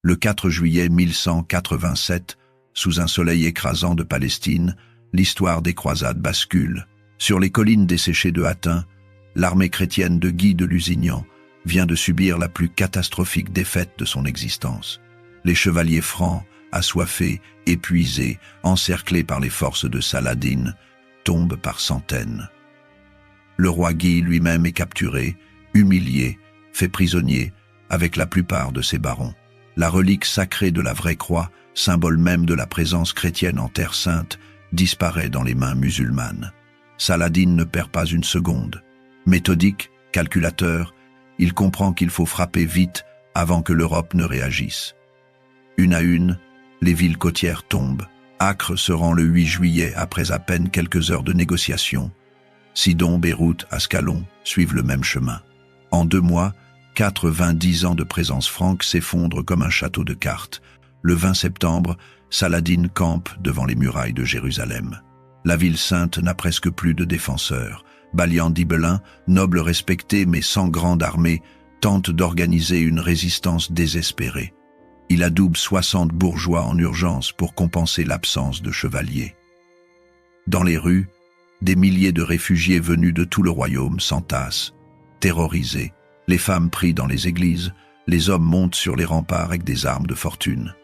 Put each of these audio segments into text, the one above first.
Le 4 juillet 1187, sous un soleil écrasant de Palestine, l'histoire des croisades bascule. Sur les collines desséchées de Hattin, l'armée chrétienne de Guy de Lusignan vient de subir la plus catastrophique défaite de son existence. Les chevaliers francs, assoiffés, épuisés, encerclés par les forces de Saladin, tombent par centaines. Le roi Guy lui-même est capturé, humilié, fait prisonnier, avec la plupart de ses barons. La relique sacrée de la vraie croix, symbole même de la présence chrétienne en Terre Sainte, disparaît dans les mains musulmanes. Saladin ne perd pas une seconde. Méthodique, calculateur, il comprend qu'il faut frapper vite avant que l'Europe ne réagisse. Une à une, les villes côtières tombent. Acre se rend le 8 juillet après à peine quelques heures de négociations. Sidon, Beyrouth, Ascalon suivent le même chemin. En 2 mois, 90 ans de présence franque s'effondrent comme un château de cartes. Le 20 septembre, Saladin campe devant les murailles de Jérusalem. La ville sainte n'a presque plus de défenseurs. Balian d'Ibelin, noble respecté mais sans grande armée, tente d'organiser une résistance désespérée. Il adoube 60 bourgeois en urgence pour compenser l'absence de chevaliers. Dans les rues, des milliers de réfugiés venus de tout le royaume s'entassent. Terrorisés, les femmes prient dans les églises, les hommes montent sur les remparts avec des armes de fortune.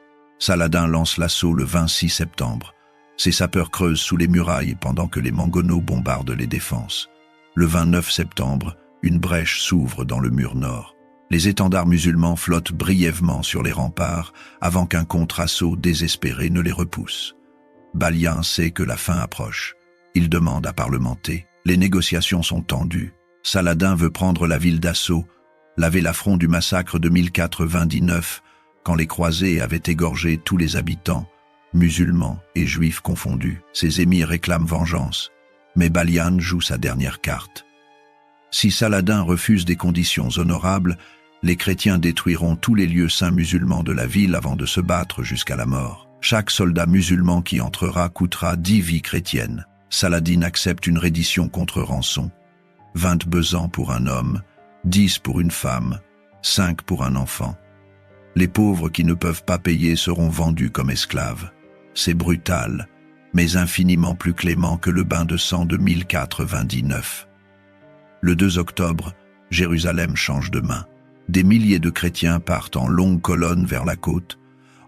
Saladin lance l'assaut le 26 septembre. Ses sapeurs creusent sous les murailles pendant que les Mangonos bombardent les défenses. Le 29 septembre, une brèche s'ouvre dans le mur nord. Les étendards musulmans flottent brièvement sur les remparts avant qu'un contre-assaut désespéré ne les repousse. Balian sait que la fin approche. Il demande à parlementer. Les négociations sont tendues. Saladin veut prendre la ville d'assaut, laver l'affront du massacre de 1099, quand les croisés avaient égorgé tous les habitants, musulmans et juifs confondus. Ses émirs réclament vengeance, mais Balian joue sa dernière carte. Si Saladin refuse des conditions honorables, les chrétiens détruiront tous les lieux saints musulmans de la ville avant de se battre jusqu'à la mort. Chaque soldat musulman qui entrera coûtera 10 vies chrétiennes. Saladin accepte une reddition contre rançon. 20 besants pour un homme, 10 pour une femme, 5 pour un enfant. Les pauvres qui ne peuvent pas payer seront vendus comme esclaves. C'est brutal, mais infiniment plus clément que le bain de sang de 1099. Le 2 octobre, Jérusalem change de main. Des milliers de chrétiens partent en longues colonnes vers la côte,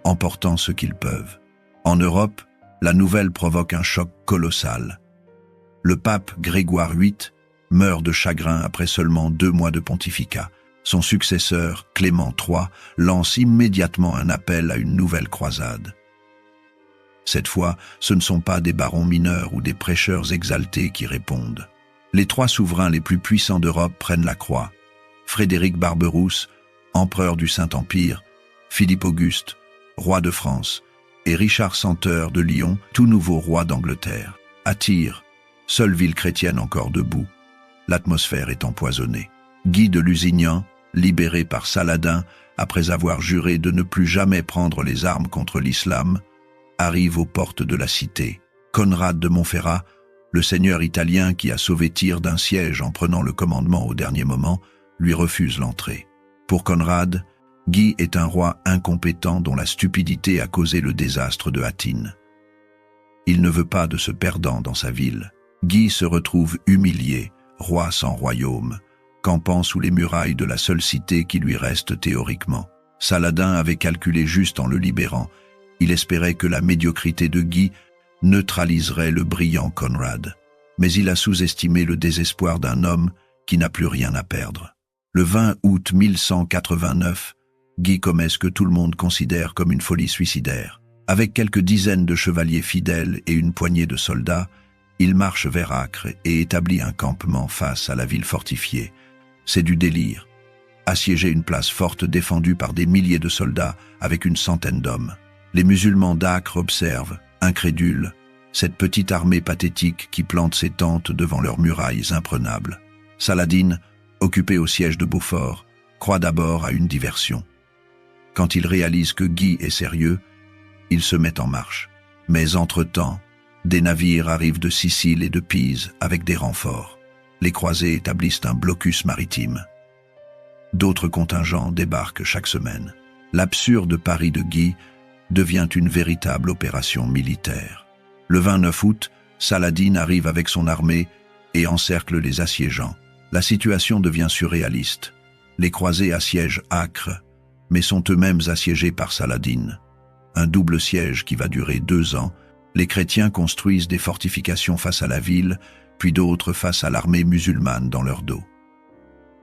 emportant ce qu'ils peuvent. En Europe, la nouvelle provoque un choc colossal. Le pape Grégoire VIII meurt de chagrin après seulement 2 mois de pontificat. Son successeur, Clément III, lance immédiatement un appel à une nouvelle croisade. Cette fois, ce ne sont pas des barons mineurs ou des prêcheurs exaltés qui répondent. Les 3 souverains les plus puissants d'Europe prennent la croix. Frédéric Barberousse, empereur du Saint-Empire, Philippe Auguste, roi de France, et Richard Santeur de Lyon, tout nouveau roi d'Angleterre. À Tyr, seule ville chrétienne encore debout, l'atmosphère est empoisonnée. Guy de Lusignan, libéré par Saladin après avoir juré de ne plus jamais prendre les armes contre l'islam, arrive aux portes de la cité. Conrad de Montferrat, le seigneur italien qui a sauvé Tyr d'un siège en prenant le commandement au dernier moment, lui refuse l'entrée. Pour Conrad, Guy est un roi incompétent dont la stupidité a causé le désastre de Hattin. Il ne veut pas de ce perdant dans sa ville. Guy se retrouve humilié, roi sans royaume, campant sous les murailles de la seule cité qui lui reste théoriquement. Saladin avait calculé juste en le libérant. Il espérait que la médiocrité de Guy neutraliserait le brillant Conrad. Mais il a sous-estimé le désespoir d'un homme qui n'a plus rien à perdre. Le 20 août 1189, Guy commet ce que tout le monde considère comme une folie suicidaire. Avec quelques dizaines de chevaliers fidèles et une poignée de soldats, il marche vers Acre et établit un campement face à la ville fortifiée. C'est du délire. Assiéger une place forte défendue par des milliers de soldats avec une centaine d'hommes. Les musulmans d'Acre observent, incrédules, cette petite armée pathétique qui plante ses tentes devant leurs murailles imprenables. Saladin, occupé au siège de Beaufort, croit d'abord à une diversion. Quand il réalise que Guy est sérieux, il se met en marche. Mais entre-temps, des navires arrivent de Sicile et de Pise avec des renforts. Les croisés établissent un blocus maritime. D'autres contingents débarquent chaque semaine. l'absurde pari de Guy devient une véritable opération militaire. Le 29 août, Saladin arrive avec son armée et encercle les assiégeants. La situation devient surréaliste. Les croisés assiègent Acre, mais sont eux-mêmes assiégés par Saladin. Un double siège qui va durer 2 ans. Les chrétiens construisent des fortifications face à la ville, puis d'autres face à l'armée musulmane dans leur dos.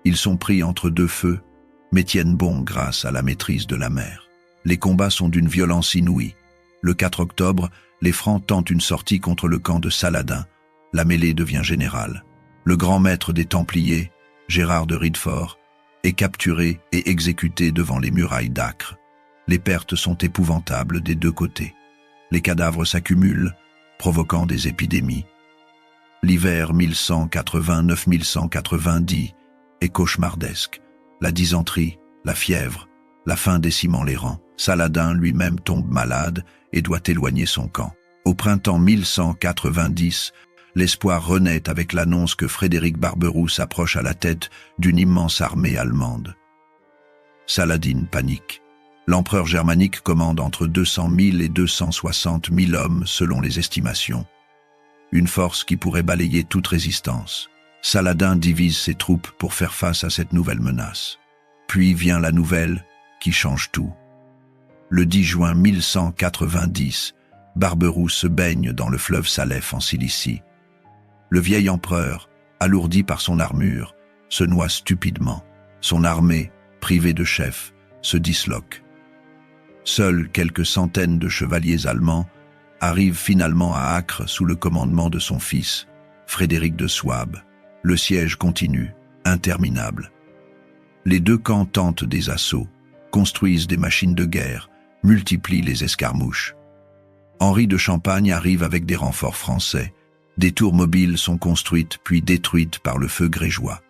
Ils sont pris entre 2 feux, mais tiennent bon grâce à la maîtrise de la mer. Les combats sont d'une violence inouïe. Le 4 octobre, les Francs tentent une sortie contre le camp de Saladin. La mêlée devient générale. Le grand maître des Templiers, Gérard de Ridefort, est capturé et exécuté devant les murailles d'Acre. Les pertes sont épouvantables des 2 côtés. Les cadavres s'accumulent, provoquant des épidémies. L'hiver 1180-9190 est cauchemardesque. La dysenterie, la fièvre, la faim décimant les rangs. Saladin lui-même tombe malade et doit éloigner son camp. Au printemps 1190, l'espoir renaît avec l'annonce que Frédéric Barberousse s'approche à la tête d'une immense armée allemande. Saladin panique. L'empereur germanique commande entre 200 000 et 260 000 hommes selon les estimations. Une force qui pourrait balayer toute résistance. Saladin divise ses troupes pour faire face à cette nouvelle menace. Puis vient la nouvelle qui change tout. Le 10 juin 1190, Barberousse se baigne dans le fleuve Salef en Cilicie. Le vieil empereur, alourdi par son armure, se noie stupidement. Son armée, privée de chef, se disloque. Seuls quelques centaines de chevaliers allemands arrivent finalement à Acre sous le commandement de son fils, Frédéric de Souabe. Le siège continue, interminable. Les 2 camps tentent des assauts, construisent des machines de guerre, multiplient les escarmouches. Henri de Champagne arrive avec des renforts français. Des tours mobiles sont construites puis détruites par le feu grégeois.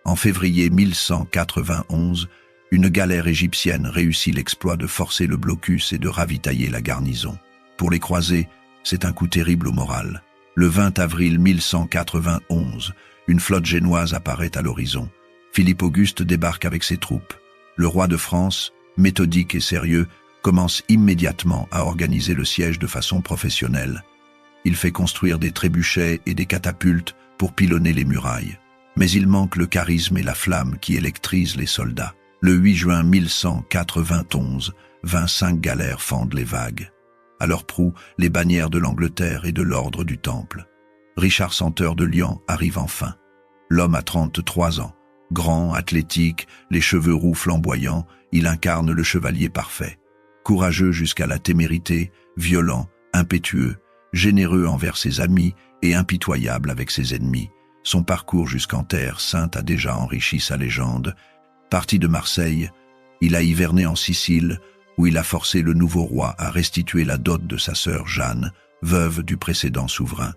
En février 1191, une galère égyptienne réussit l'exploit de forcer le blocus et de ravitailler la garnison. Pour les croisés, c'est un coup terrible au moral. Le 20 avril 1191, une flotte génoise apparaît à l'horizon. Philippe Auguste débarque avec ses troupes. Le roi de France, méthodique et sérieux, commence immédiatement à organiser le siège de façon professionnelle. Il fait construire des trébuchets et des catapultes pour pilonner les murailles. Mais il manque le charisme et la flamme qui électrisent les soldats. Le 8 juin 1191, 25 galères fendent les vagues. À leur proue, les bannières de l'Angleterre et de l'ordre du Temple. Richard Santeur de Lyon arrive enfin. L'homme a 33 ans. Grand, athlétique, les cheveux roux flamboyants, il incarne le chevalier parfait. Courageux jusqu'à la témérité, violent, impétueux, généreux envers ses amis et impitoyable avec ses ennemis. Son parcours jusqu'en Terre Sainte a déjà enrichi sa légende. Parti de Marseille, il a hiverné en Sicile, où il a forcé le nouveau roi à restituer la dot de sa sœur Jeanne, veuve du précédent souverain.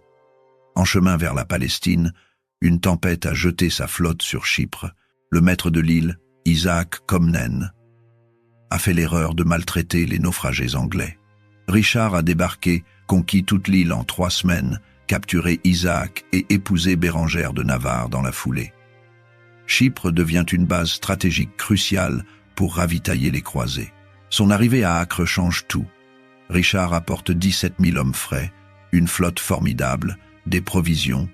En chemin vers la Palestine, une tempête a jeté sa flotte sur Chypre. Le maître de l'île, Isaac Comnène, a fait l'erreur de maltraiter les naufragés anglais. Richard a débarqué, conquis toute l'île en 3 semaines, capturé Isaac et épousé Bérengère de Navarre dans la foulée. Chypre devient une base stratégique cruciale pour ravitailler les croisés. Son arrivée à Acre change tout. Richard apporte 17 000 hommes frais, une flotte formidable, des provisions,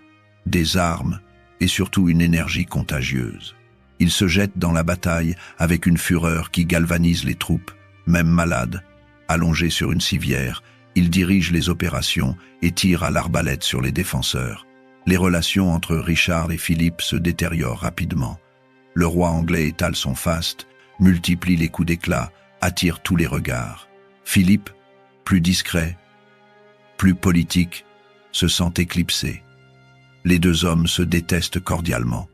des armes et surtout une énergie contagieuse. Il se jette dans la bataille avec une fureur qui galvanise les troupes, même malades. Allongé sur une civière, il dirige les opérations et tire à l'arbalète sur les défenseurs. Les relations entre Richard et Philippe se détériorent rapidement. Le roi anglais étale son faste, multiplie les coups d'éclat, attire tous les regards. Philippe, plus discret, plus politique, se sent éclipsé. Les 2 hommes se détestent cordialement.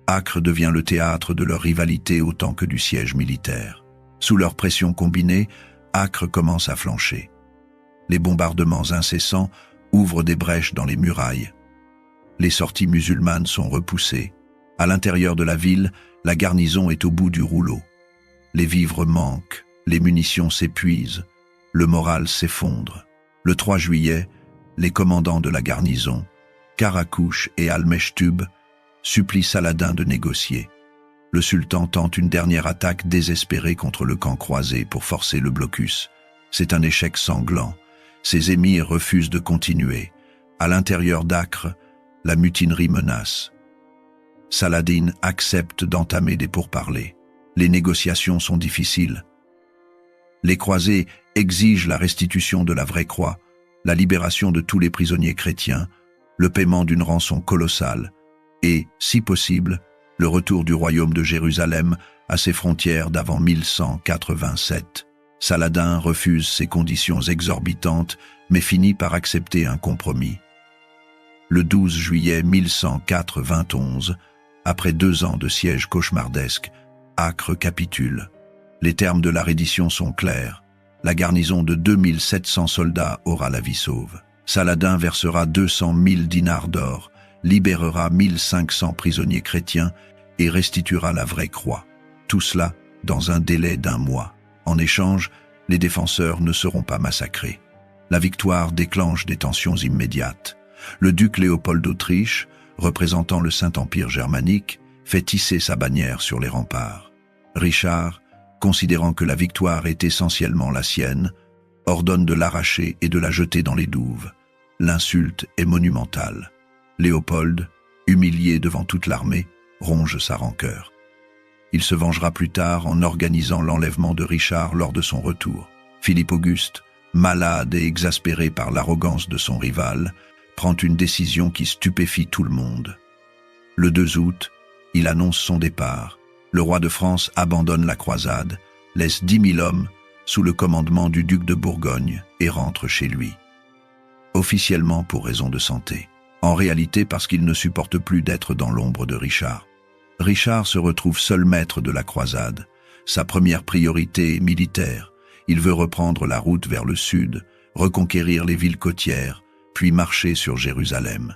Acre devient le théâtre de leur rivalité autant que du siège militaire. Sous leur pression combinée, Acre commence à flancher. Les bombardements incessants ouvrent des brèches dans les murailles. Les sorties musulmanes sont repoussées. À l'intérieur de la ville, la garnison est au bout du rouleau. Les vivres manquent, les munitions s'épuisent, le moral s'effondre. Le 3 juillet, les commandants de la garnison, Karakouche et Almechtub, supplient Saladin de négocier. Le sultan tente une dernière attaque désespérée contre le camp croisé pour forcer le blocus. C'est un échec sanglant. Ses émirs refusent de continuer. À l'intérieur d'Acre, la mutinerie menace. Saladin accepte d'entamer des pourparlers. Les négociations sont difficiles. Les croisés exigent la restitution de la vraie croix, la libération de tous les prisonniers chrétiens, le paiement d'une rançon colossale et, si possible, le retour du royaume de Jérusalem à ses frontières d'avant 1187. Saladin refuse ces conditions exorbitantes, mais finit par accepter un compromis. Le 12 juillet 1191, après 2 ans de siège cauchemardesque, Acre capitule. Les termes de la reddition sont clairs. La garnison de 2700 soldats aura la vie sauve. Saladin versera 200 000 dinars d'or, libérera 1500 prisonniers chrétiens et restituera la vraie croix. Tout cela dans un délai d'1 mois. En échange, les défenseurs ne seront pas massacrés. La victoire déclenche des tensions immédiates. Le duc Léopold d'Autriche, représentant le Saint-Empire germanique, fait tisser sa bannière sur les remparts. Richard, considérant que la victoire est essentiellement la sienne, ordonne de l'arracher et de la jeter dans les douves. L'insulte est monumentale. Léopold, humilié devant toute l'armée, ronge sa rancœur. Il se vengera plus tard en organisant l'enlèvement de Richard lors de son retour. Philippe Auguste, malade et exaspéré par l'arrogance de son rival, prend une décision qui stupéfie tout le monde. Le 2 août, il annonce son départ. Le roi de France abandonne la croisade, laisse 10 000 hommes sous le commandement du duc de Bourgogne et rentre chez lui. Officiellement pour raison de santé. En réalité parce qu'il ne supporte plus d'être dans l'ombre de Richard. Richard se retrouve seul maître de la croisade. Sa première priorité est militaire. Il veut reprendre la route vers le sud, reconquérir les villes côtières, puis marcher sur Jérusalem.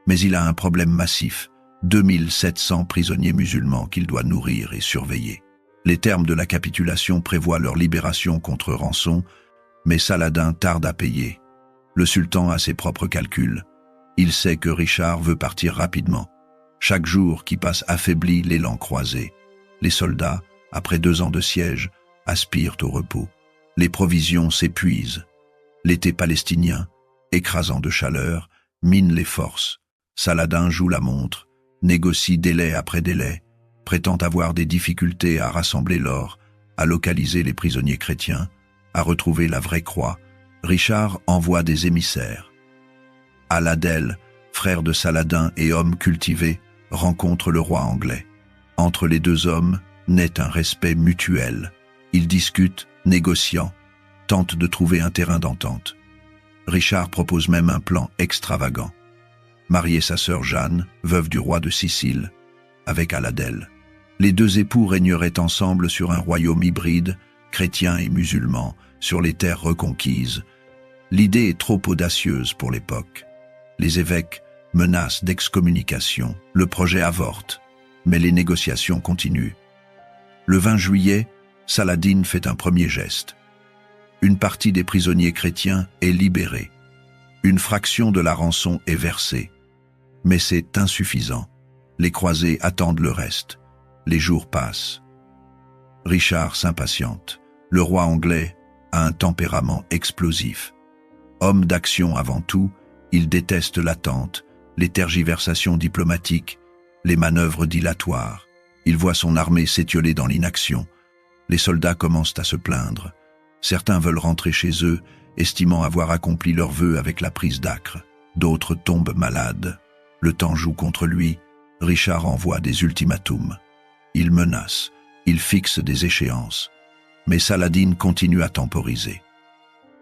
Mais il a un problème massif, 2700 prisonniers musulmans qu'il doit nourrir et surveiller. Les termes de la capitulation prévoient leur libération contre rançon, mais Saladin tarde à payer. Le sultan a ses propres calculs. Il sait que Richard veut partir rapidement. Chaque jour qui passe affaiblit l'élan croisé. Les soldats, après 2 ans de siège, aspirent au repos. Les provisions s'épuisent. L'été palestinien, écrasant de chaleur, mine les forces. Saladin joue la montre, négocie délai après délai, prétend avoir des difficultés à rassembler l'or, à localiser les prisonniers chrétiens, à retrouver la vraie croix. Richard envoie des émissaires. Al-Adel, frère de Saladin et homme cultivé, rencontre le roi anglais. Entre les 2 hommes naît un respect mutuel. Ils discutent, négociant, tentent de trouver un terrain d'entente. Richard propose même un plan extravagant. Marier sa sœur Jeanne, veuve du roi de Sicile, avec Al-Adel. Les 2 époux régneraient ensemble sur un royaume hybride, chrétien et musulman, sur les terres reconquises. L'idée est trop audacieuse pour l'époque. Les évêques menacent d'excommunication. Le projet avorte, mais les négociations continuent. Le 20 juillet, Saladin fait un premier geste. Une partie des prisonniers chrétiens est libérée. Une fraction de la rançon est versée. Mais c'est insuffisant. Les croisés attendent le reste. Les jours passent. Richard s'impatiente. Le roi anglais a un tempérament explosif. Homme d'action avant tout, il déteste l'attente, les tergiversations diplomatiques, les manœuvres dilatoires. Il voit son armée s'étioler dans l'inaction. Les soldats commencent à se plaindre. Certains veulent rentrer chez eux, estimant avoir accompli leurs vœux avec la prise d'Acre. D'autres tombent malades. Le temps joue contre lui. Richard envoie des ultimatums. Il menace, il fixe des échéances. Mais Saladin continue à temporiser.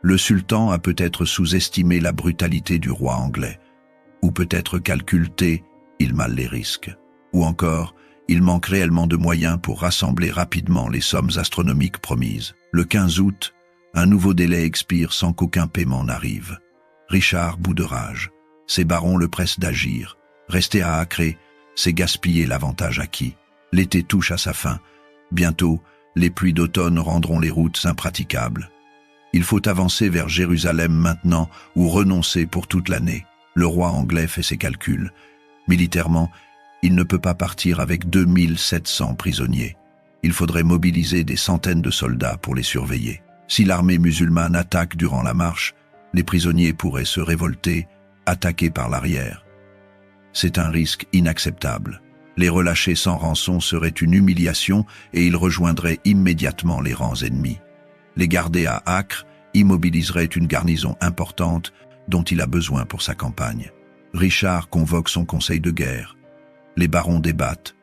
Le sultan a peut-être sous-estimé la brutalité du roi anglais, ou peut-être calculé, il mal les risques. Ou encore, il manque réellement de moyens pour rassembler rapidement les sommes astronomiques promises. Le 15 août, un nouveau délai expire sans qu'aucun paiement n'arrive. Richard bout de rage. Ses barons le pressent d'agir. Rester à Acre, c'est gaspiller l'avantage acquis. L'été touche à sa fin. Bientôt, les pluies d'automne rendront les routes impraticables. Il faut avancer vers Jérusalem maintenant ou renoncer pour toute l'année. Le roi anglais fait ses calculs. Militairement, Il ne peut pas partir avec 2700 prisonniers. Il faudrait mobiliser des centaines de soldats pour les surveiller. Si l'armée musulmane attaque durant la marche, les prisonniers pourraient se révolter, attaqués par l'arrière. C'est un risque inacceptable. Les relâcher sans rançon serait une humiliation et ils rejoindraient immédiatement les rangs ennemis. Les garder à Acre immobiliserait une garnison importante dont il a besoin pour sa campagne. Richard convoque son conseil de guerre. Les barons débattent.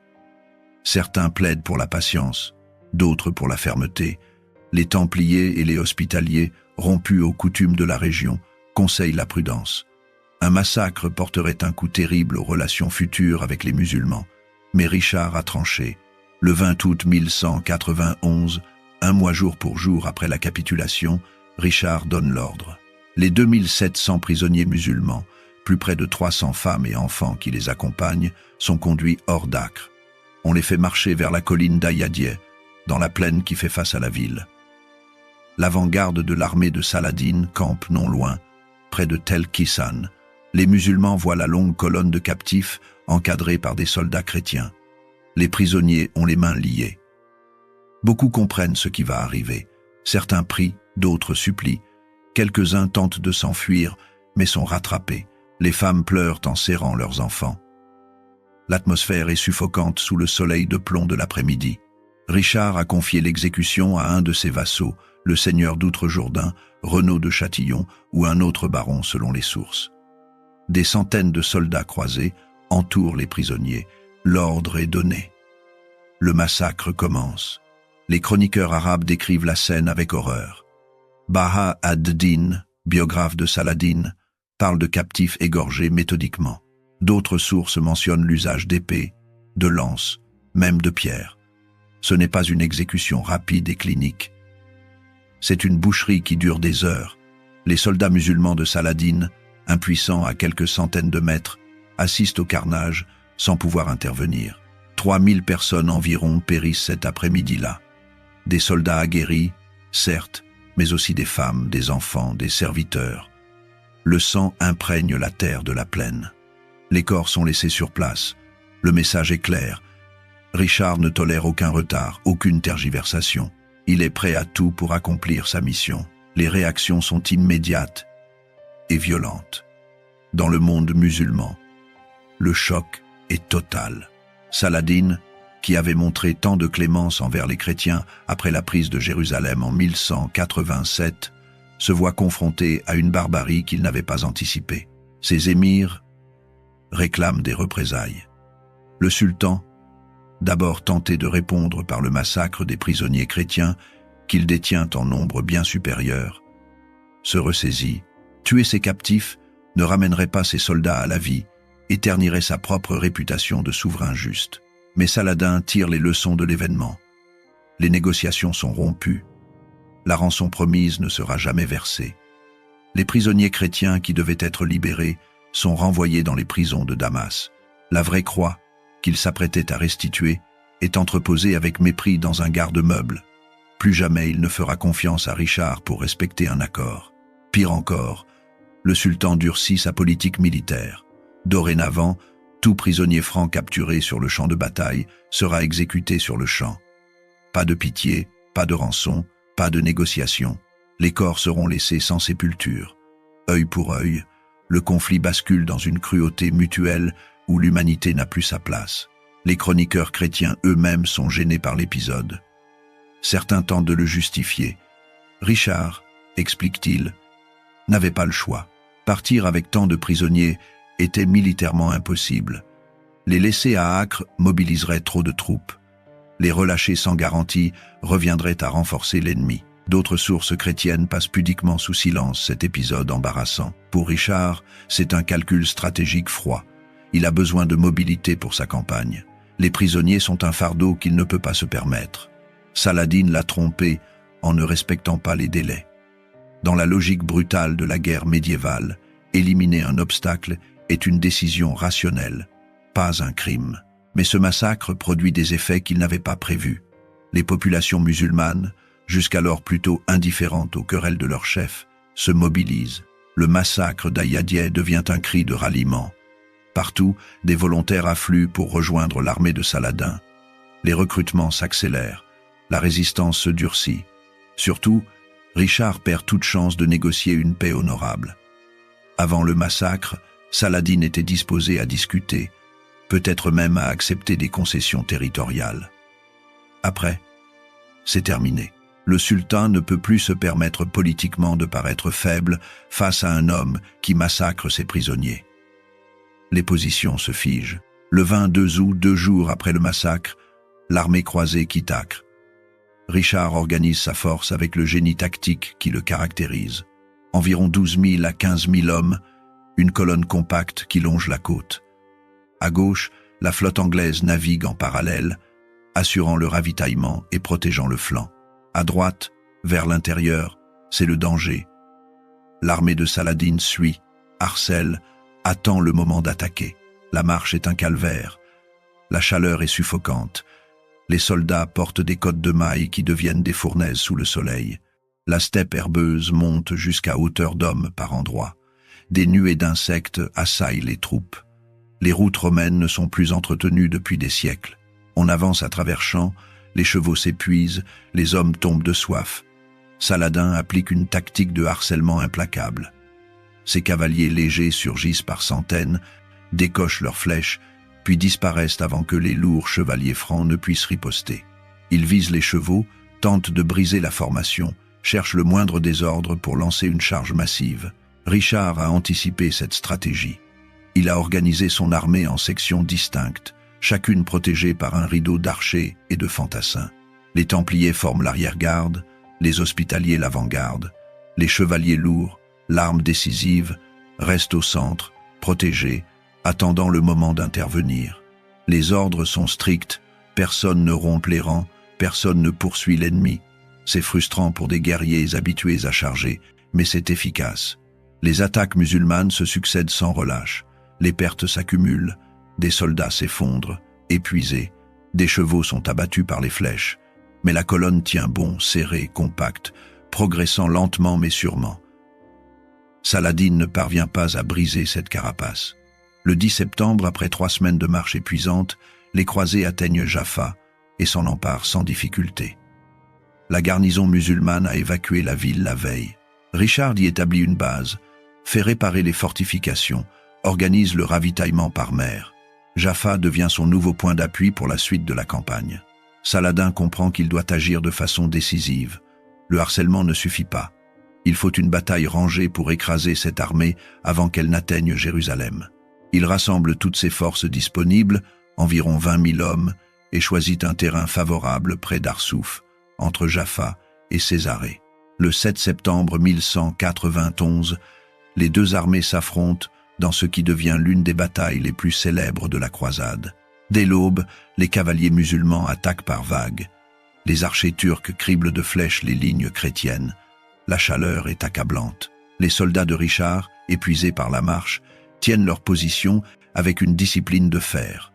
Certains plaident pour la patience, d'autres pour la fermeté. Les Templiers et les Hospitaliers, rompus aux coutumes de la région, conseillent la prudence. Un massacre porterait un coup terrible aux relations futures avec les musulmans. Mais Richard a tranché. Le 20 août 1191, un mois jour pour jour après la capitulation, Richard donne l'ordre. Les 2700 prisonniers musulmans, plus près de 300 femmes et enfants qui les accompagnent, sont conduits hors d'Acre. On les fait marcher vers la colline d'Ayadie, dans la plaine qui fait face à la ville. L'avant-garde de l'armée de Saladin campe non loin, près de Tel Kissan. Les musulmans voient la longue colonne de captifs encadrés par des soldats chrétiens. Les prisonniers ont les mains liées. Beaucoup comprennent ce qui va arriver. Certains prient, d'autres supplient. Quelques-uns tentent de s'enfuir, mais sont rattrapés. Les femmes pleurent en serrant leurs enfants. L'atmosphère est suffocante sous le soleil de plomb de l'après-midi. Richard a confié l'exécution à un de ses vassaux, le seigneur d'Outre-Jourdain, Renaud de Châtillon ou un autre baron selon les sources. Des centaines de soldats croisés entourent les prisonniers. L'ordre est donné. Le massacre commence. Les chroniqueurs arabes décrivent la scène avec horreur. Baha ad-Din, biographe de Saladin, parle de captifs égorgés méthodiquement. D'autres sources mentionnent l'usage d'épées, de lances, même de pierres. Ce n'est pas une exécution rapide et clinique. C'est une boucherie qui dure des heures. Les soldats musulmans de Saladin, impuissants à quelques centaines de mètres, assistent au carnage sans pouvoir intervenir. 3000 personnes environ périssent cet après-midi-là. Des soldats aguerris, certes, mais aussi des femmes, des enfants, des serviteurs. Le sang imprègne la terre de la plaine. Les corps sont laissés sur place. Le message est clair. Richard ne tolère aucun retard, aucune tergiversation. Il est prêt à tout pour accomplir sa mission. Les réactions sont immédiates et violentes. Dans le monde musulman, le choc est total. Saladin, qui avait montré tant de clémence envers les chrétiens après la prise de Jérusalem en 1187, se voit confronté à une barbarie qu'il n'avait pas anticipée. Ses émirs réclament des représailles. Le sultan, d'abord tenté de répondre par le massacre des prisonniers chrétiens qu'il détient en nombre bien supérieur, se ressaisit. Tuer ses captifs ne ramènerait pas ses soldats à la vie et ternirait sa propre réputation de souverain juste. Mais Saladin tire les leçons de l'événement. Les négociations sont rompues. La rançon promise ne sera jamais versée. Les prisonniers chrétiens qui devaient être libérés sont renvoyés dans les prisons de Damas. La vraie croix, qu'il s'apprêtait à restituer, est entreposée avec mépris dans un garde-meuble. Plus jamais il ne fera confiance à Richard pour respecter un accord. Pire encore, le sultan durcit sa politique militaire. Dorénavant, tout prisonnier franc capturé sur le champ de bataille sera exécuté sur le champ. Pas de pitié, pas de rançon, pas de négociation. Les corps seront laissés sans sépulture. Œil pour œil, le conflit bascule dans une cruauté mutuelle où l'humanité n'a plus sa place. Les chroniqueurs chrétiens eux-mêmes sont gênés par l'épisode. Certains tentent de le justifier. Richard, explique-t-il, n'avait pas le choix. Partir avec tant de prisonniers était militairement impossible. Les laisser à Acre mobiliserait trop de troupes. Les relâcher sans garantie reviendrait à renforcer l'ennemi. D'autres sources chrétiennes passent pudiquement sous silence cet épisode embarrassant. Pour Richard, c'est un calcul stratégique froid. Il a besoin de mobilité pour sa campagne. Les prisonniers sont un fardeau qu'il ne peut pas se permettre. Saladin l'a trompé en ne respectant pas les délais. Dans la logique brutale de la guerre médiévale, éliminer un obstacle est une décision rationnelle, pas un crime. Mais ce massacre produit des effets qu'il n'avait pas prévus. Les populations musulmanes, jusqu'alors plutôt indifférentes aux querelles de leurs chefs, se mobilisent. Le massacre d'Ayadie devient un cri de ralliement. Partout, des volontaires affluent pour rejoindre l'armée de Saladin. Les recrutements s'accélèrent, la résistance se durcit. Surtout, Richard perd toute chance de négocier une paix honorable. Avant le massacre, Saladin était disposé à discuter, peut-être même à accepter des concessions territoriales. Après, c'est terminé. Le sultan ne peut plus se permettre politiquement de paraître faible face à un homme qui massacre ses prisonniers. Les positions se figent. Le 22 août, 2 jours après le massacre, l'armée croisée quitte Acre. Richard organise sa force avec le génie tactique qui le caractérise. Environ 12 000 à 15 000 hommes, une colonne compacte qui longe la côte. À gauche, la flotte anglaise navigue en parallèle, assurant le ravitaillement et protégeant le flanc. À droite, vers l'intérieur, c'est le danger. L'armée de Saladin suit, harcèle, attend le moment d'attaquer. La marche est un calvaire. La chaleur est suffocante. Les soldats portent des cottes de mailles qui deviennent des fournaises sous le soleil. La steppe herbeuse monte jusqu'à hauteur d'homme par endroits. Des nuées d'insectes assaillent les troupes. Les routes romaines ne sont plus entretenues depuis des siècles. On avance à travers champs, les chevaux s'épuisent, les hommes tombent de soif. Saladin applique une tactique de harcèlement implacable. Ses cavaliers légers surgissent par centaines, décochent leurs flèches, puis disparaissent avant que les lourds chevaliers francs ne puissent riposter. Ils visent les chevaux, tentent de briser la formation, cherchent le moindre désordre pour lancer une charge massive. Richard a anticipé cette stratégie. Il a organisé son armée en sections distinctes, chacune protégée par un rideau d'archers et de fantassins. Les Templiers forment l'arrière-garde, les Hospitaliers l'avant-garde, les chevaliers lourds, l'arme décisive, restent au centre, protégés, attendant le moment d'intervenir. Les ordres sont stricts, personne ne rompt les rangs, personne ne poursuit l'ennemi. C'est frustrant pour des guerriers habitués à charger, mais c'est efficace. Les attaques musulmanes se succèdent sans relâche. Les pertes s'accumulent, des soldats s'effondrent, épuisés, des chevaux sont abattus par les flèches. Mais la colonne tient bon, serrée, compacte, progressant lentement mais sûrement. Saladin ne parvient pas à briser cette carapace. Le 10 septembre, après 3 semaines de marche épuisante, les croisés atteignent Jaffa et s'en emparent sans difficulté. La garnison musulmane a évacué la ville la veille. Richard y établit une base, fait réparer les fortifications, organise le ravitaillement par mer. Jaffa devient son nouveau point d'appui pour la suite de la campagne. Saladin comprend qu'il doit agir de façon décisive. Le harcèlement ne suffit pas. Il faut une bataille rangée pour écraser cette armée avant qu'elle n'atteigne Jérusalem. Il rassemble toutes ses forces disponibles, environ 20 000 hommes, et choisit un terrain favorable près d'Arsouf, entre Jaffa et Césarée. Le 7 septembre 1191, les deux armées s'affrontent dans ce qui devient l'une des batailles les plus célèbres de la croisade. Dès l'aube, les cavaliers musulmans attaquent par vagues. Les archers turcs criblent de flèches les lignes chrétiennes. La chaleur est accablante. Les soldats de Richard, épuisés par la marche, tiennent leur position avec une discipline de fer.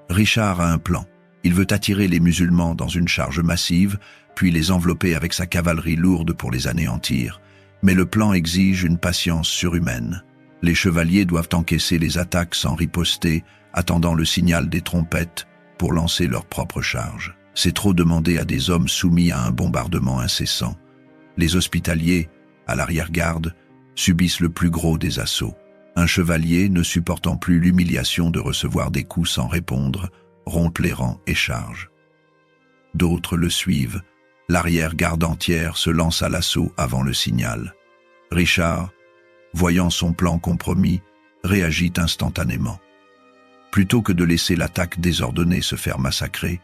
Richard a un plan. Il veut attirer les musulmans dans une charge massive, puis les envelopper avec sa cavalerie lourde pour les anéantir. Mais le plan exige une patience surhumaine. Les chevaliers doivent encaisser les attaques sans riposter, attendant le signal des trompettes pour lancer leur propre charge. C'est trop demander à des hommes soumis à un bombardement incessant. Les hospitaliers, à l'arrière-garde, subissent le plus gros des assauts. Un chevalier, ne supportant plus l'humiliation de recevoir des coups sans répondre, rompt les rangs et charge. D'autres le suivent. L'arrière-garde entière se lance à l'assaut avant le signal. Richard, voyant son plan compromis, réagit instantanément. Plutôt que de laisser l'attaque désordonnée se faire massacrer,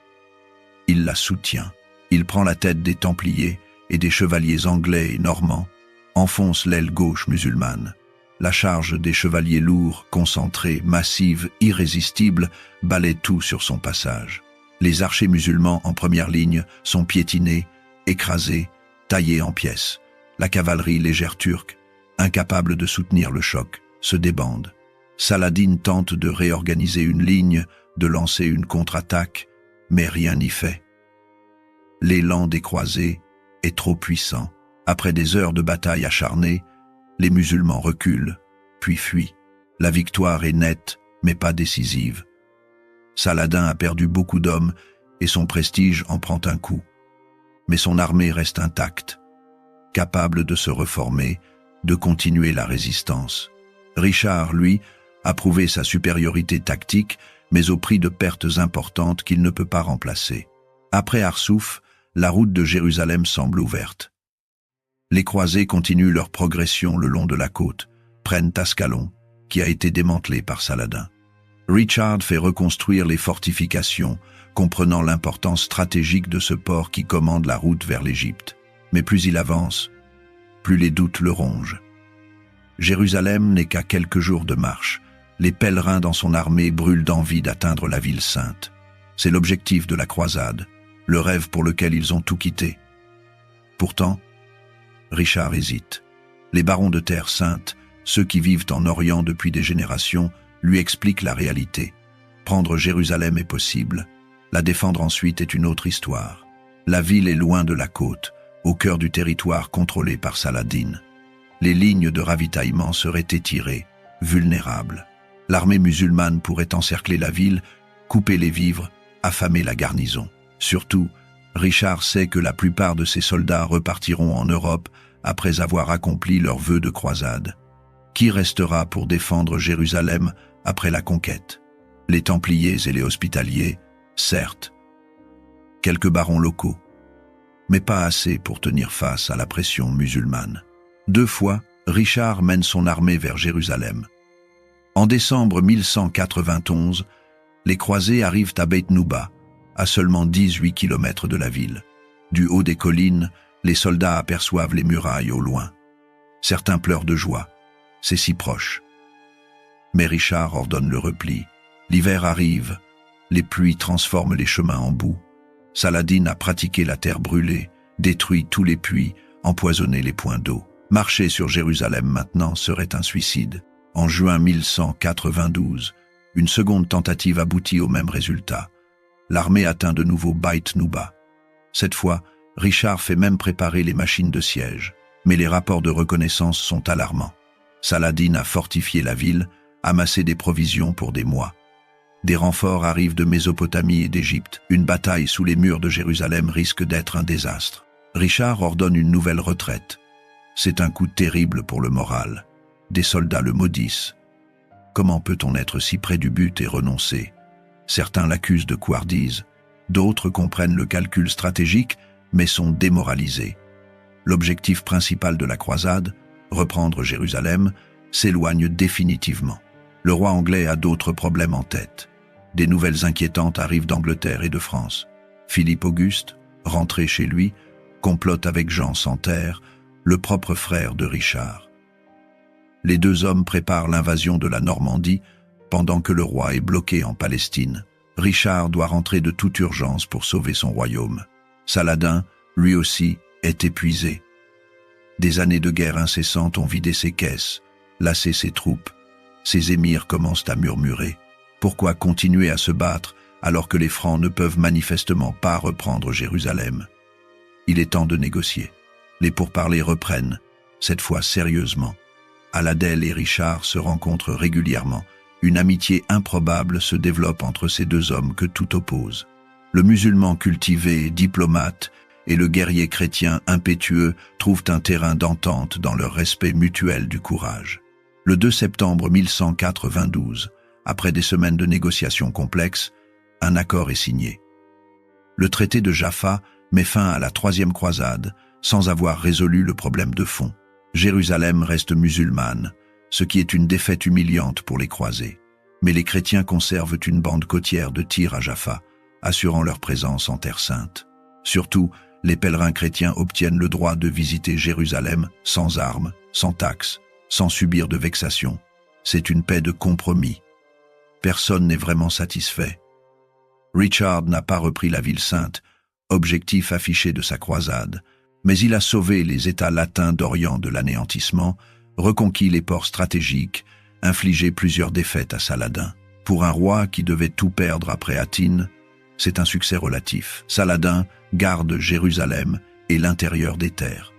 il la soutient. Il prend la tête des Templiers et des chevaliers anglais et normands, enfonce l'aile gauche musulmane. La charge des chevaliers lourds, concentrés, massive, irrésistible, balaie tout sur son passage. Les archers musulmans en première ligne sont piétinés, écrasés, taillés en pièces. La cavalerie légère turque, incapable de soutenir le choc, se débande. Saladin tente de réorganiser une ligne, de lancer une contre-attaque, mais rien n'y fait. L'élan des croisés est trop puissant. Après des heures de bataille acharnée, les musulmans reculent, puis fuient. La victoire est nette, mais pas décisive. Saladin a perdu beaucoup d'hommes et son prestige en prend un coup. Mais son armée reste intacte, capable de se reformer, de continuer la résistance. Richard, lui, a prouvé sa supériorité tactique, mais au prix de pertes importantes qu'il ne peut pas remplacer. Après Arsouf, la route de Jérusalem semble ouverte. Les croisés continuent leur progression le long de la côte, prennent Ascalon, qui a été démantelé par Saladin. Richard fait reconstruire les fortifications, comprenant l'importance stratégique de ce port qui commande la route vers l'Égypte. Mais plus il avance, plus les doutes le rongent. Jérusalem n'est qu'à quelques jours de marche. Les pèlerins dans son armée brûlent d'envie d'atteindre la ville sainte. C'est l'objectif de la croisade, le rêve pour lequel ils ont tout quitté. Pourtant, Richard hésite. Les barons de Terre Sainte, ceux qui vivent en Orient depuis des générations, lui expliquent la réalité. Prendre Jérusalem est possible. La défendre ensuite est une autre histoire. La ville est loin de la côte, au cœur du territoire contrôlé par Saladin. Les lignes de ravitaillement seraient étirées, vulnérables. L'armée musulmane pourrait encercler la ville, couper les vivres, affamer la garnison. Surtout, Richard sait que la plupart de ses soldats repartiront en Europe après avoir accompli leur vœu de croisade. Qui restera pour défendre Jérusalem après la conquête? Les Templiers et les Hospitaliers, certes. Quelques barons locaux, mais pas assez pour tenir face à la pression musulmane. 2 fois, Richard mène son armée vers Jérusalem. En décembre 1191, les croisés arrivent à Beit Nouba, à seulement 18 km de la ville. Du haut des collines, les soldats aperçoivent les murailles au loin. Certains pleurent de joie, c'est si proche. Mais Richard ordonne le repli. L'hiver arrive, les pluies transforment les chemins en boue. Saladin a pratiqué la terre brûlée, détruit tous les puits, empoisonné les points d'eau. Marcher sur Jérusalem maintenant serait un suicide. En juin 1192, une seconde tentative aboutit au même résultat. L'armée atteint de nouveau Beit Nouba. Cette fois, Richard fait même préparer les machines de siège, mais les rapports de reconnaissance sont alarmants. Saladin a fortifié la ville, amassé des provisions pour des mois. Des renforts arrivent de Mésopotamie et d'Égypte. Une bataille sous les murs de Jérusalem risque d'être un désastre. Richard ordonne une nouvelle retraite. C'est un coup terrible pour le moral. Des soldats le maudissent. Comment peut-on être si près du but et renoncer? Certains l'accusent de couardise, d'autres comprennent le calcul stratégique, mais sont démoralisés. L'objectif principal de la croisade, reprendre Jérusalem, s'éloigne définitivement. Le roi anglais a d'autres problèmes en tête. Des nouvelles inquiétantes arrivent d'Angleterre et de France. Philippe Auguste, rentré chez lui, complote avec Jean Santerre, le propre frère de Richard. Les 2 hommes préparent l'invasion de la Normandie pendant que le roi est bloqué en Palestine. Richard doit rentrer de toute urgence pour sauver son royaume. Saladin, lui aussi, est épuisé. Des années de guerre incessante ont vidé ses caisses, lassé ses troupes. Ses émirs commencent à murmurer. Pourquoi continuer à se battre alors que les Francs ne peuvent manifestement pas reprendre Jérusalem? Il est temps de négocier. Les pourparlers reprennent, cette fois sérieusement. Aladel et Richard se rencontrent régulièrement. Une amitié improbable se développe entre ces 2 hommes que tout oppose. Le musulman cultivé, diplomate, et le guerrier chrétien impétueux trouvent un terrain d'entente dans leur respect mutuel du courage. Le 2 septembre 1192, après des semaines de négociations complexes, un accord est signé. Le traité de Jaffa met fin à la 3e croisade, sans avoir résolu le problème de fond. Jérusalem reste musulmane, ce qui est une défaite humiliante pour les croisés. Mais les chrétiens conservent une bande côtière de Tyr à Jaffa, assurant leur présence en Terre Sainte. Surtout, les pèlerins chrétiens obtiennent le droit de visiter Jérusalem sans armes, sans taxes, sans subir de vexations. C'est une paix de compromis. Personne n'est vraiment satisfait. Richard n'a pas repris la ville sainte, objectif affiché de sa croisade, mais il a sauvé les États latins d'Orient de l'anéantissement, reconquis les ports stratégiques, infligé plusieurs défaites à Saladin. Pour un roi qui devait tout perdre après Hattin, c'est un succès relatif. Saladin garde Jérusalem et l'intérieur des terres.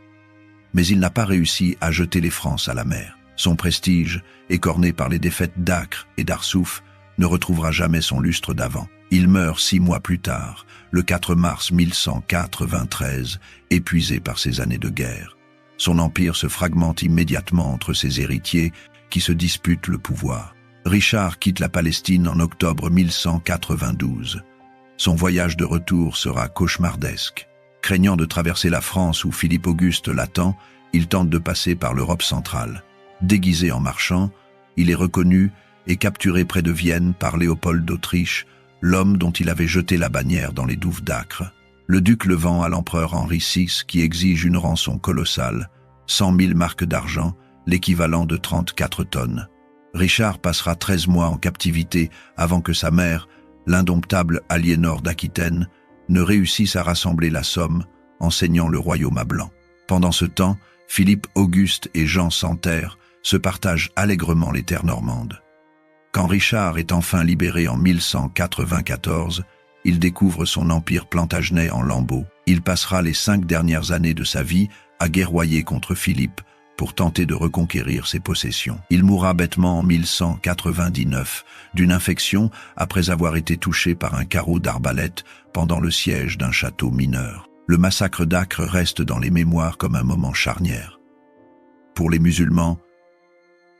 Mais il n'a pas réussi à jeter les Francs à la mer. Son prestige, écorné par les défaites d'Acre et d'Arsouf, ne retrouvera jamais son lustre d'avant. Il meurt 6 mois plus tard, le 4 mars 1193, épuisé par ses années de guerre. Son empire se fragmente immédiatement entre ses héritiers qui se disputent le pouvoir. Richard quitte la Palestine en octobre 1192. Son voyage de retour sera cauchemardesque. Craignant de traverser la France où Philippe Auguste l'attend, il tente de passer par l'Europe centrale. Déguisé en marchand, il est reconnu et capturé près de Vienne par Léopold d'Autriche, l'homme dont il avait jeté la bannière dans les douves d'Acre. Le duc le vend à l'empereur Henri VI qui exige une rançon colossale, 100 000 marcs d'argent, l'équivalent de 34 tonnes. Richard passera 13 mois en captivité avant que sa mère, l'indomptable Aliénor d'Aquitaine, ne réussisse à rassembler la somme, enseignant le royaume à Blanc. Pendant ce temps, Philippe Auguste et Jean Santerre se partagent allègrement les terres normandes. Quand Richard est enfin libéré en 1194, il découvre son empire plantagenet en lambeaux. Il passera les 5 dernières années de sa vie à guerroyer contre Philippe pour tenter de reconquérir ses possessions. Il mourra bêtement en 1199 d'une infection après avoir été touché par un carreau d'arbalète pendant le siège d'un château mineur. Le massacre d'Acre reste dans les mémoires comme un moment charnière. Pour les musulmans,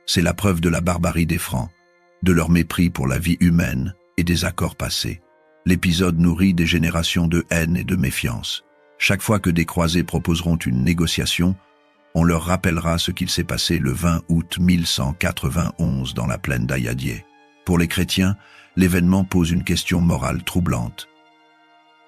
c'est la preuve de la barbarie des Francs, de leur mépris pour la vie humaine et des accords passés. L'épisode nourrit des générations de haine et de méfiance. Chaque fois que des croisés proposeront une négociation, on leur rappellera ce qu'il s'est passé le 20 août 1191 dans la plaine d'Ayadieh. Pour les chrétiens, l'événement pose une question morale troublante.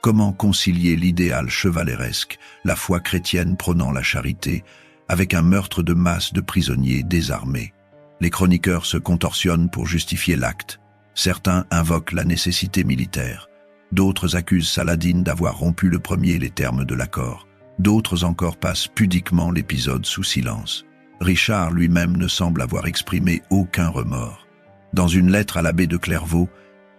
Comment concilier l'idéal chevaleresque, la foi chrétienne prônant la charité, avec un meurtre de masse de prisonniers désarmés? Les chroniqueurs se contorsionnent pour justifier l'acte. Certains invoquent la nécessité militaire. D'autres accusent Saladin d'avoir rompu le premier les termes de l'accord. D'autres encore passent pudiquement l'épisode sous silence. Richard lui-même ne semble avoir exprimé aucun remords. Dans une lettre à l'abbé de Clairvaux,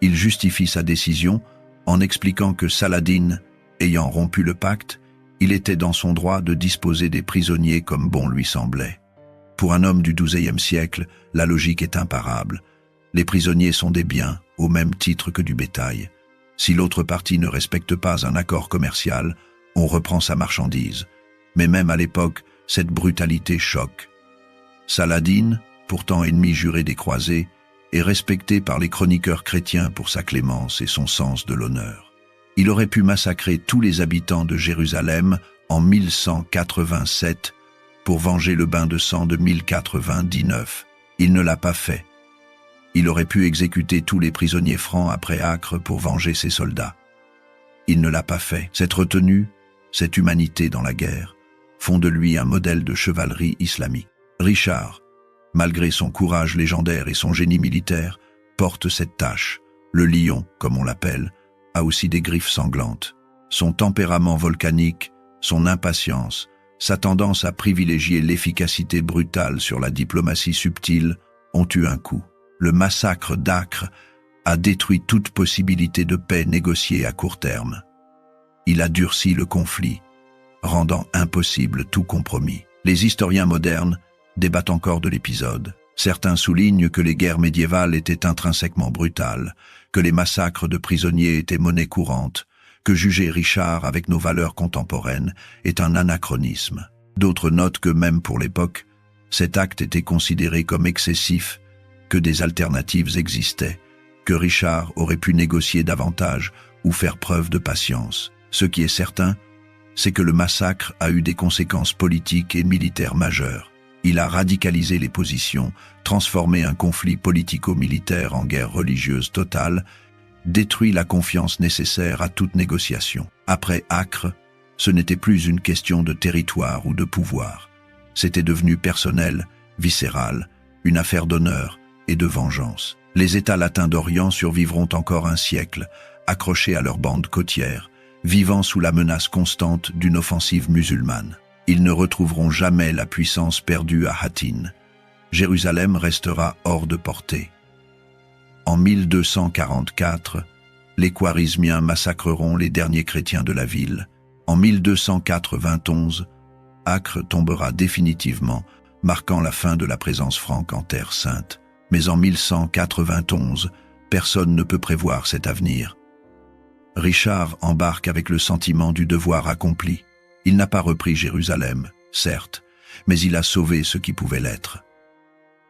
il justifie sa décision en expliquant que Saladin, ayant rompu le pacte, il était dans son droit de disposer des prisonniers comme bon lui semblait. Pour un homme du XIIe siècle, la logique est imparable. Les prisonniers sont des biens, au même titre que du bétail. Si l'autre partie ne respecte pas un accord commercial, on reprend sa marchandise. Mais même à l'époque, cette brutalité choque. Saladin, pourtant ennemi juré des croisés, est respecté par les chroniqueurs chrétiens pour sa clémence et son sens de l'honneur. Il aurait pu massacrer tous les habitants de Jérusalem en 1187 pour venger le bain de sang de 1099. Il ne l'a pas fait. Il aurait pu exécuter tous les prisonniers francs après Acre pour venger ses soldats. Il ne l'a pas fait. Cette retenue, cette humanité dans la guerre, font de lui un modèle de chevalerie islamique. Richard, malgré son courage légendaire et son génie militaire, porte cette tâche. Le lion, comme on l'appelle, a aussi des griffes sanglantes. Son tempérament volcanique, son impatience, sa tendance à privilégier l'efficacité brutale sur la diplomatie subtile ont eu un coup. Le massacre d'Acre a détruit toute possibilité de paix négociée à court terme. Il a durci le conflit, rendant impossible tout compromis. Les historiens modernes débattent encore de l'épisode. Certains soulignent que les guerres médiévales étaient intrinsèquement brutales, que les massacres de prisonniers étaient monnaie courante, que juger Richard avec nos valeurs contemporaines est un anachronisme. D'autres notent que même pour l'époque, cet acte était considéré comme excessif, que des alternatives existaient, que Richard aurait pu négocier davantage ou faire preuve de patience. Ce qui est certain, c'est que le massacre a eu des conséquences politiques et militaires majeures. Il a radicalisé les positions, transformé un conflit politico-militaire en guerre religieuse totale, détruit la confiance nécessaire à toute négociation. Après Acre, ce n'était plus une question de territoire ou de pouvoir. C'était devenu personnel, viscéral, une affaire d'honneur et de vengeance. Les États latins d'Orient survivront encore un siècle, accrochés à leurs bandes côtières, vivant sous la menace constante d'une offensive musulmane. Ils ne retrouveront jamais la puissance perdue à Hattin. Jérusalem restera hors de portée. En 1244, les Khwarizmiens massacreront les derniers chrétiens de la ville. En 1291, Acre tombera définitivement, marquant la fin de la présence franque en Terre sainte. Mais en 1191, Personne ne peut prévoir cet avenir. Richard embarque avec le sentiment du devoir accompli. Il n'a pas repris Jérusalem, certes, mais il a sauvé ce qui pouvait l'être.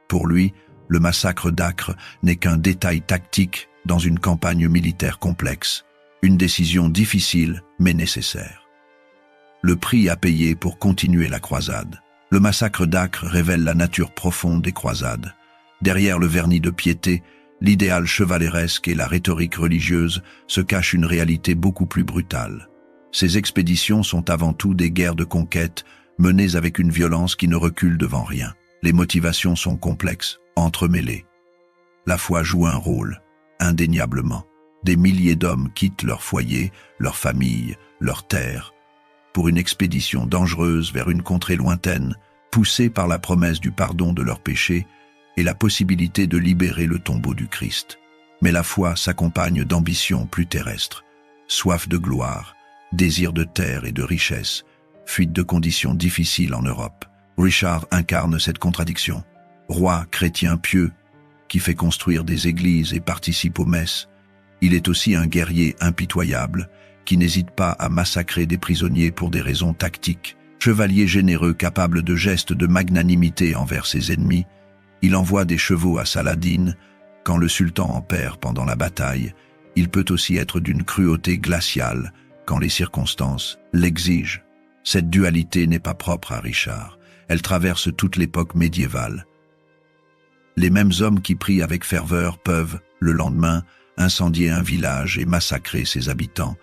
Pour lui, le massacre d'Acre n'est qu'un détail tactique dans une campagne militaire complexe, une décision difficile mais nécessaire. Le prix à payer pour continuer la croisade. Le massacre d'Acre révèle la nature profonde des croisades. Derrière le vernis de piété, l'idéal chevaleresque et la rhétorique religieuse se cache une réalité beaucoup plus brutale. Ces expéditions sont avant tout des guerres de conquête menées avec une violence qui ne recule devant rien. Les motivations sont complexes, entremêlées. La foi joue un rôle, indéniablement. Des milliers d'hommes quittent leur foyer, leur famille, leur terre, pour une expédition dangereuse vers une contrée lointaine, poussée par la promesse du pardon de leurs péchés et la possibilité de libérer le tombeau du Christ. Mais la foi s'accompagne d'ambitions plus terrestres, soif de gloire, désir de terre et de richesse, fuite de conditions difficiles en Europe. Richard incarne cette contradiction. Roi chrétien pieux, qui fait construire des églises et participe aux messes, il est aussi un guerrier impitoyable, qui n'hésite pas à massacrer des prisonniers pour des raisons tactiques. Chevalier généreux capable de gestes de magnanimité envers ses ennemis, il envoie des chevaux à Saladin. Quand le sultan en perd pendant la bataille, il peut aussi être d'une cruauté glaciale quand les circonstances l'exigent. Cette dualité n'est pas propre à Richard. Elle traverse toute l'époque médiévale. Les mêmes hommes qui prient avec ferveur peuvent, le lendemain, incendier un village et massacrer ses habitants.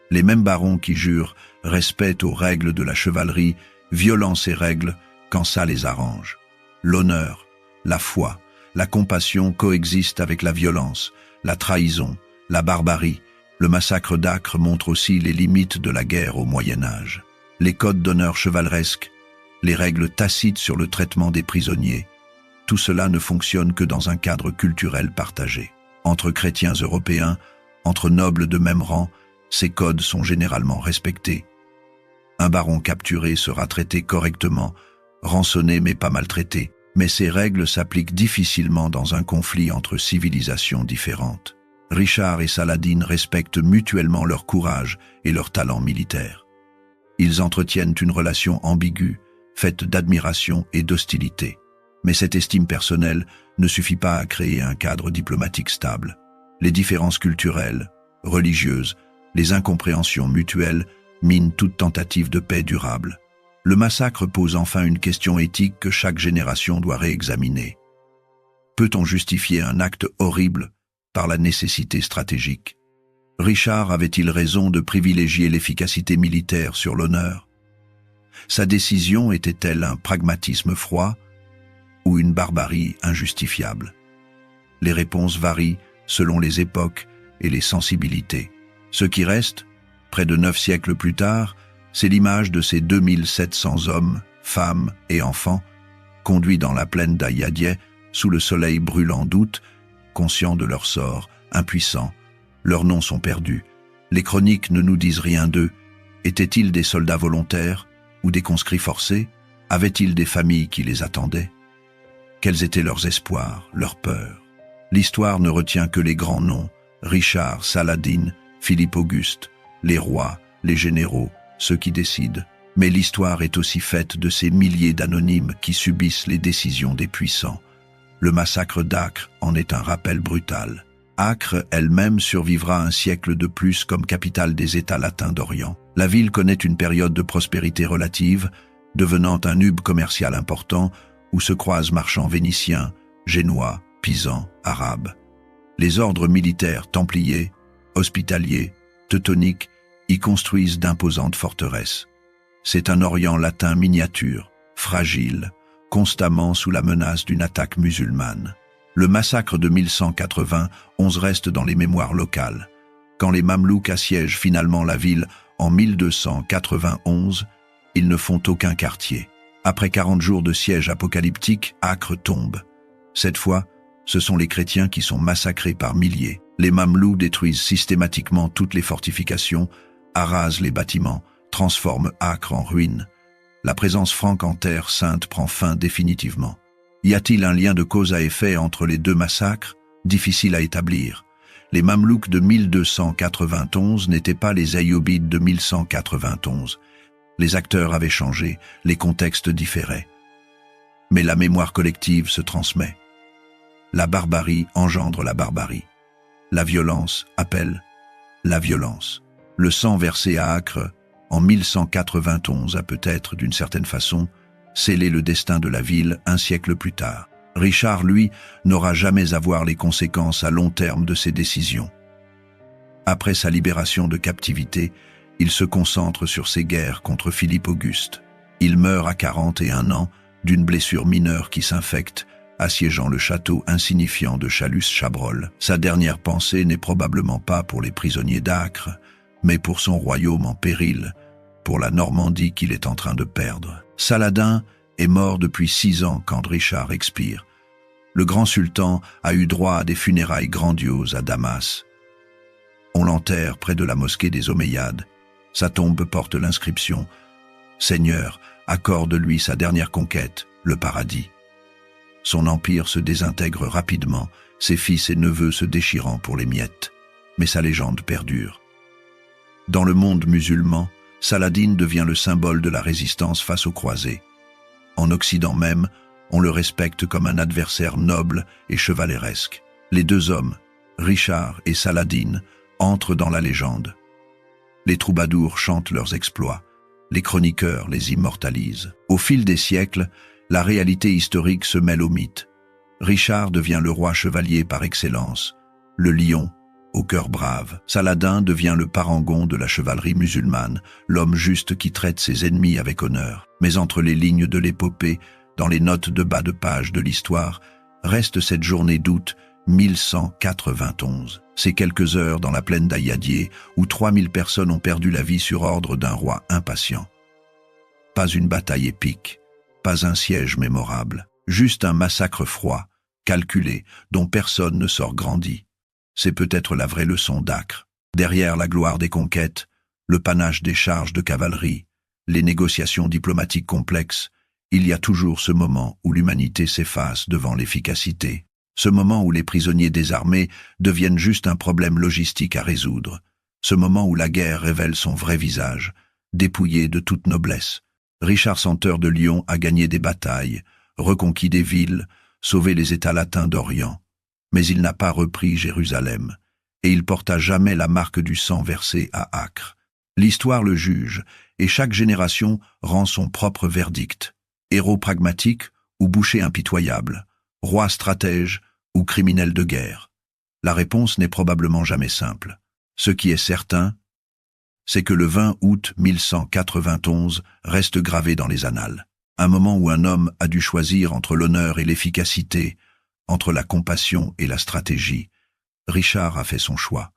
Les mêmes barons qui jurent respect aux règles de la chevalerie, violant ces règles quand ça les arrange. L'honneur, la foi, la compassion coexistent avec la violence, la trahison, la barbarie. Le massacre d'Acre montre aussi les limites de la guerre au Moyen-Âge. Les codes d'honneur chevaleresques, les règles tacites sur le traitement des prisonniers, tout cela ne fonctionne que dans un cadre culturel partagé. Entre chrétiens européens, entre nobles de même rang, ces codes sont généralement respectés. Un baron capturé sera traité correctement, rançonné mais pas maltraité, mais ces règles s'appliquent difficilement dans un conflit entre civilisations différentes. Richard et Saladin respectent mutuellement leur courage et leur talent militaire. Ils entretiennent une relation ambiguë, faite d'admiration et d'hostilité. Mais cette estime personnelle ne suffit pas à créer un cadre diplomatique stable. Les différences culturelles, religieuses, les incompréhensions mutuelles minent toute tentative de paix durable. Le massacre pose enfin une question éthique que chaque génération doit réexaminer. Peut-on justifier un acte horrible par la nécessité stratégique? Richard avait-il raison de privilégier l'efficacité militaire sur l'honneur? Sa décision était-elle un pragmatisme froid ou une barbarie injustifiable? Les réponses varient selon les époques et les sensibilités. Ce qui reste, près de 9 siècles plus tard, c'est l'image de ces 2700 hommes, femmes et enfants, conduits dans la plaine d'Ayadie, sous le soleil brûlant d'août, conscients de leur sort, impuissants. Leurs noms sont perdus. Les chroniques ne nous disent rien d'eux. Étaient-ils des soldats volontaires ou des conscrits forcés? Avaient-ils des familles qui les attendaient? Quels étaient leurs espoirs, leurs peurs? L'histoire ne retient que les grands noms, Richard, Saladin, Philippe Auguste, les rois, les généraux, ceux qui décident. Mais l'histoire est aussi faite de ces milliers d'anonymes qui subissent les décisions des puissants. Le massacre d'Acre en est un rappel brutal. Acre elle-même survivra un siècle de plus comme capitale des États latins d'Orient. La ville connaît une période de prospérité relative, devenant un hub commercial important où se croisent marchands vénitiens, génois, pisans, arabes. Les ordres militaires templiers, hospitaliers, teutoniques y construisent d'imposantes forteresses. C'est un Orient latin miniature, fragile, constamment sous la menace d'une attaque musulmane. Le massacre de 1191 reste dans les mémoires locales. Quand les Mamelouks assiègent finalement la ville en 1291, ils ne font aucun quartier. Après 40 jours de siège apocalyptique, Acre tombe. Cette fois, ce sont les chrétiens qui sont massacrés par milliers. Les Mamelouks détruisent systématiquement toutes les fortifications, arasent les bâtiments, transforment Acre en ruine. La présence franque en terre sainte prend fin définitivement. Y a-t-il un lien de cause à effet entre les deux massacres? difficile à établir. Les Mamelouks de 1291 n'étaient pas les Ayyoubides de 1191. Les acteurs avaient changé, les contextes différaient. Mais la mémoire collective se transmet. La barbarie engendre la barbarie. La violence appelle la violence. Le sang versé à Acre, en 1191, a peut-être, d'une certaine façon, scellé le destin de la ville un siècle plus tard. Richard, lui, n'aura jamais à voir les conséquences à long terme de ses décisions. Après sa libération de captivité, il se concentre sur ses guerres contre Philippe Auguste. Il meurt à 41 ans d'une blessure mineure qui s'infecte, assiégeant le château insignifiant de Chalus-Chabrol. Sa dernière pensée n'est probablement pas pour les prisonniers d'Acre, mais pour son royaume en péril, pour la Normandie qu'il est en train de perdre. Saladin est mort depuis 6 ans quand Richard expire. Le grand sultan a eu droit à des funérailles grandioses à Damas. On l'enterre près de la mosquée des Omeyyades. Sa tombe porte l'inscription « Seigneur, accorde-lui sa dernière conquête, le paradis ». Son empire se désintègre rapidement, ses fils et neveux se déchirant pour les miettes. Mais sa légende perdure. Dans le monde musulman, Saladin devient le symbole de la résistance face aux croisés. En Occident même, on le respecte comme un adversaire noble et chevaleresque. Les deux hommes, Richard et Saladin, entrent dans la légende. Les troubadours chantent leurs exploits, les chroniqueurs les immortalisent. Au fil des siècles, la réalité historique se mêle au mythe. Richard devient le roi chevalier par excellence, le lion, au cœur brave. Saladin devient le parangon de la chevalerie musulmane, l'homme juste qui traite ses ennemis avec honneur. Mais entre les lignes de l'épopée, dans les notes de bas de page de l'histoire, reste cette journée d'août 1191. Ces quelques heures dans la plaine d'Ayadier où 3000 personnes ont perdu la vie sur ordre d'un roi impatient. Pas une bataille épique, pas un siège mémorable, juste un massacre froid, calculé, dont personne ne sort grandi. C'est peut-être la vraie leçon d'Acre. Derrière la gloire des conquêtes, le panache des charges de cavalerie, les négociations diplomatiques complexes, il y a toujours ce moment où l'humanité s'efface devant l'efficacité. Ce moment où les prisonniers désarmés deviennent juste un problème logistique à résoudre. Ce moment où la guerre révèle son vrai visage, dépouillé de toute noblesse. Richard Senteur de Lyon a gagné des batailles, reconquis des villes, sauvé les États latins d'Orient. Mais il n'a pas repris Jérusalem, et il porta jamais la marque du sang versé à Acre. L'histoire le juge, et chaque génération rend son propre verdict. Héros pragmatique ou boucher impitoyable, roi stratège ou criminel de guerre. La réponse n'est probablement jamais simple. Ce qui est certain, c'est que le 20 août 1191 reste gravé dans les annales. Un moment où un homme a dû choisir entre l'honneur et l'efficacité, entre la compassion et la stratégie. Richard a fait son choix.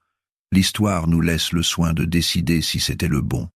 L'histoire nous laisse le soin de décider si c'était le bon.